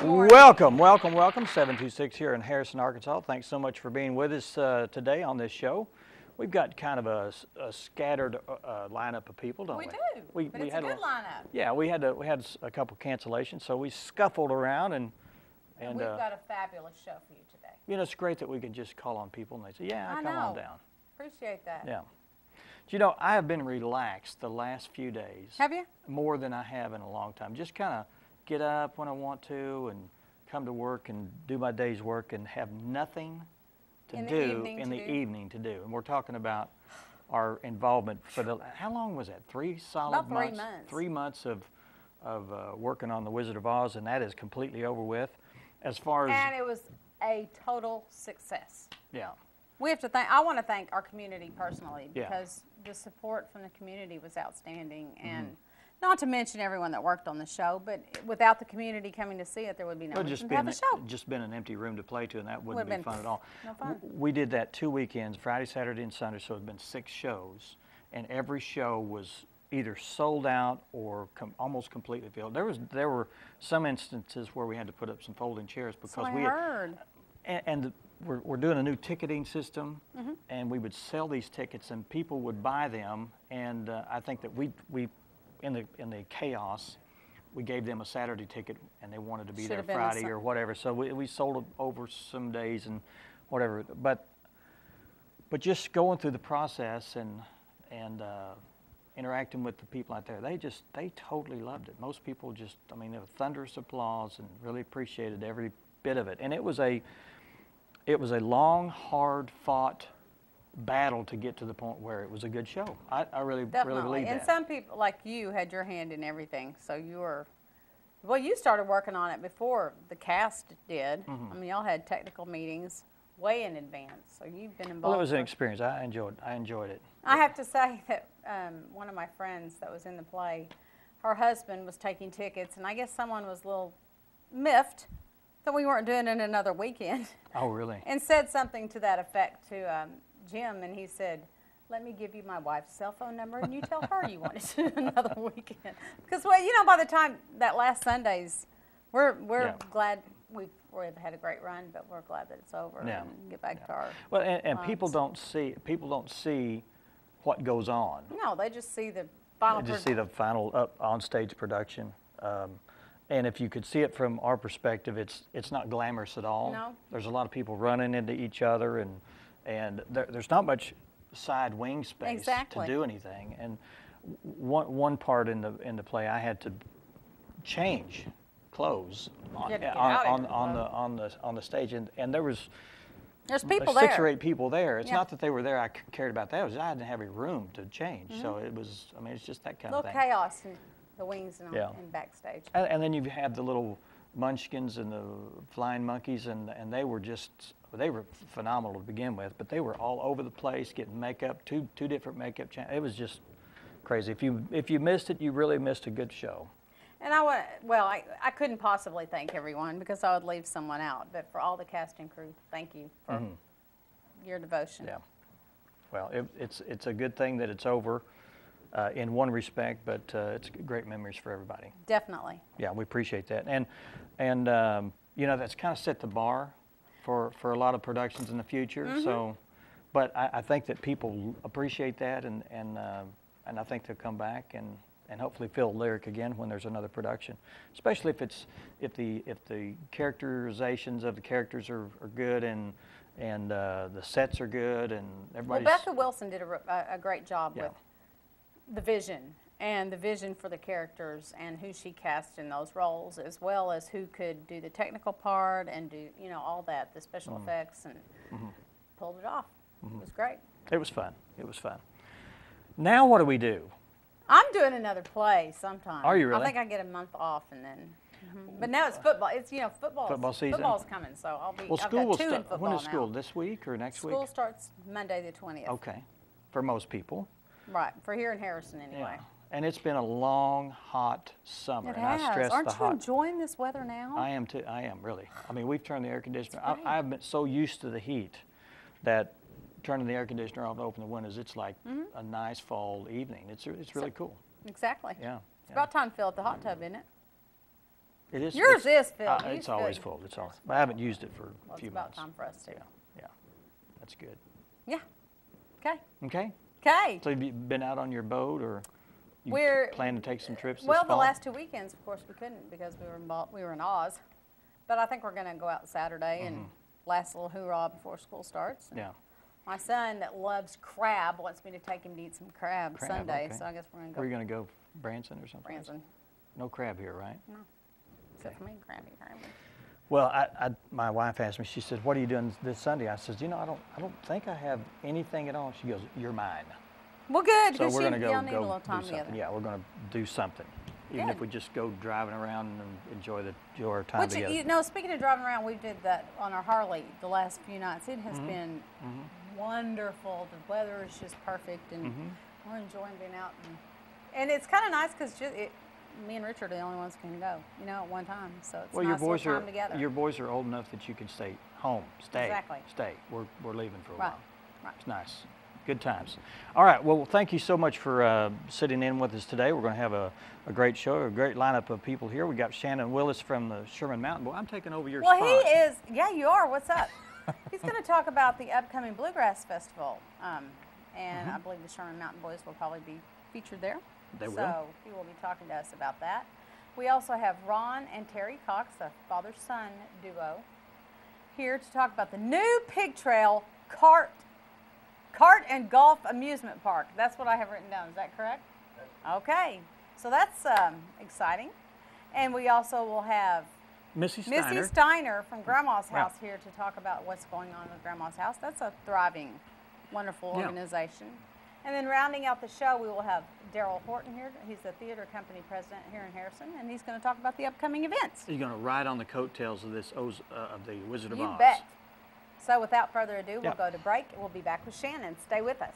morning. Welcome, welcome, welcome. 726 here in Harrison, Arkansas. Thanks so much for being with us today on this show. We've got kind of a scattered lineup of people, don't we? We do, but it's a good lineup. Yeah, we had a couple cancellations, so we scuffled around and we've got a fabulous show for you today. You know, it's great that we can just call on people and they say, yeah, come on down. Appreciate that. Yeah. You know, I have been relaxed the last few days. Have you? More than I have in a long time. Just kind of get up when I want to and come to work and do my day's work and have nothing to do in the evening to do. And we're talking about our involvement for the, how long was that? 3 solid months? About 3 months. 3 months of working on The Wizard of Oz, and that is completely over with. As far as... And it was a total success. Yeah. We have to thank, I want to thank our community personally because the support from the community was outstanding, and not to mention everyone that worked on the show, but without the community coming to see it, there would be no reason to have the show. Just been an empty room to play to, and that wouldn't be fun at all. No fun. We did that 2 weekends, Friday, Saturday, and Sunday, so it's been 6 shows, and every show was either sold out or almost completely filled. There were some instances where we had to put up some folding chairs because we heard. And we're doing a new ticketing system, and we would sell these tickets, and people would buy them. And I think that we in the chaos, we gave them a Saturday ticket, and they wanted to be there Friday or whatever. So we sold it over some days and whatever. But just going through the process and interacting with the people out there, they totally loved it. Most people just, I mean, there was thunderous applause and really appreciated every bit of it. And it was a long, hard-fought battle to get to the point where it was a good show. I really believe that. And some people, like you, had your hand in everything. So you were, well, you started working on it before the cast did. I mean, y'all had technical meetings way in advance. So you've been involved. Well, it was an experience. I enjoyed it. I have to say that one of my friends that was in the play, her husband was taking tickets, and I guess someone was a little miffed that we weren't doing it another weekend. Oh, really? And said something to that effect to Jim, and he said, let me give you my wife's cell phone number, and you tell her you want to do another weekend. Because, well, you know, by the time that last Sunday's, we're glad we've had a great run, but we're glad that it's over and get back to our and people don't see what goes on. No, they just see the final. They just see the final on-stage production. And if you could see it from our perspective, it's not glamorous at all. No. There's a lot of people running into each other, and there's not much side wing space to do anything. And one part in the play, I had to change clothes on the stage, and there's people like 6 there. or 8 people there. It's not that they were there. I cared about that. It was I didn't have any room to change, so it was. I mean, it's just that kind of thing. A little chaos in the wings and backstage. And then you had the little munchkins and the flying monkeys, and they were phenomenal to begin with, but they were all over the place getting makeup, two different makeup channels. It was just crazy. If you missed it, you really missed a good show. And I couldn't possibly thank everyone because I would leave someone out, but for all the cast and crew, thank you for your devotion. Yeah. Well, it's a good thing that it's over. In one respect, but it's great memories for everybody. Definitely. Yeah, we appreciate that, and you know, that's kind of set the bar for a lot of productions in the future. So, but I think that people appreciate that, and I think they'll come back and hopefully feel lyric again when there's another production, especially if the characterizations of the characters are good and the sets are good and everybody's. Well, Becca Wilson did a great job with the vision for the characters and who she cast in those roles, as well as who could do the technical part and do, you know, all that, the special effects, and pulled it off. It was great. It was fun. It was fun. Now what do we do? I'm doing another play sometime. Are you really? I think I get a month off, and then. But now it's football. It's football season. Football's coming, so I'll be. Well, school will start. When is school? This week or next week? School starts Monday the 20th. Okay, for most people. Right, for here in Harrison anyway. Yeah. And it's been a long, hot summer. It and has. I stress Aren't the you hot. enjoying this weather now? I am too. I am really. I mean, we've turned the air conditioner. I've been so used to the heat that turning the air conditioner off and open the windows, it's like a nice fall evening. It's really cool. Exactly. Yeah. It's about time to fill up the hot tub, isn't it? It is. Yours is filled. It's always full. It's always. I haven't used it for a few months. It's about time for us to. Yeah, yeah, that's good. Yeah. Okay. Okay. Okay. So have you been out on your boat, or you plan to take some trips this Well, fall? the last 2 weekends, of course, we couldn't because we were in Oz. But I think we're going to go out Saturday and last little hoorah before school starts. Yeah. My son that loves crab wants me to take him to eat some crab Sunday, okay. so I guess we're going to go. Where are you going to go? Branson or something? Branson. No crab here, right? No. Except for me, crabby. Well, my wife asked me. She said, "What are you doing this Sunday?" I said, "You know, I don't think I have anything at all." She goes, "You're mine." Well, good. So we're going to y'all need a go little time do something. together. Yeah, we're going to do something, even if we just go driving around and enjoy our time Which, together. you know, speaking of driving around, we did that on our Harley the last few nights. It has been wonderful. The weather is just perfect, and we're enjoying being out. And it's kind of nice because me and Richard are the only ones who can go, you know, at one time. So it's nice little time together. Your boys are old enough that you can stay home. Stay. Exactly. Stay. We're leaving for a Right. while. Right. It's nice. Good times. All right. Well, thank you so much for sitting in with us today. We're going to have a great show, a great lineup of people here. We got Shannon Willis from the Sherman Mountain Boy. I'm taking over your spot. Well, he is. Yeah, you are. What's up? He's going to talk about the upcoming Bluegrass Festival. And I believe the Sherman Mountain Boys will probably be featured there. They will. So he will be talking to us about that. We also have Ron and Terry Cox, a father-son duo, here to talk about the new Pig Trail Cart and Golf Amusement Park. That's what I have written down. Is that correct? Okay. So that's exciting. And we also will have Missy Steiner from Grandma's House here to talk about what's going on with Grandma's House. That's a thriving, wonderful organization. And then rounding out the show, we will have Daryl Horton here. He's the theater company president here in Harrison, and he's going to talk about the upcoming events. You're going to ride on the coattails of this of the Wizard of Oz. You bet. So without further ado, we'll go to break, and we'll be back with Shannon. Stay with us.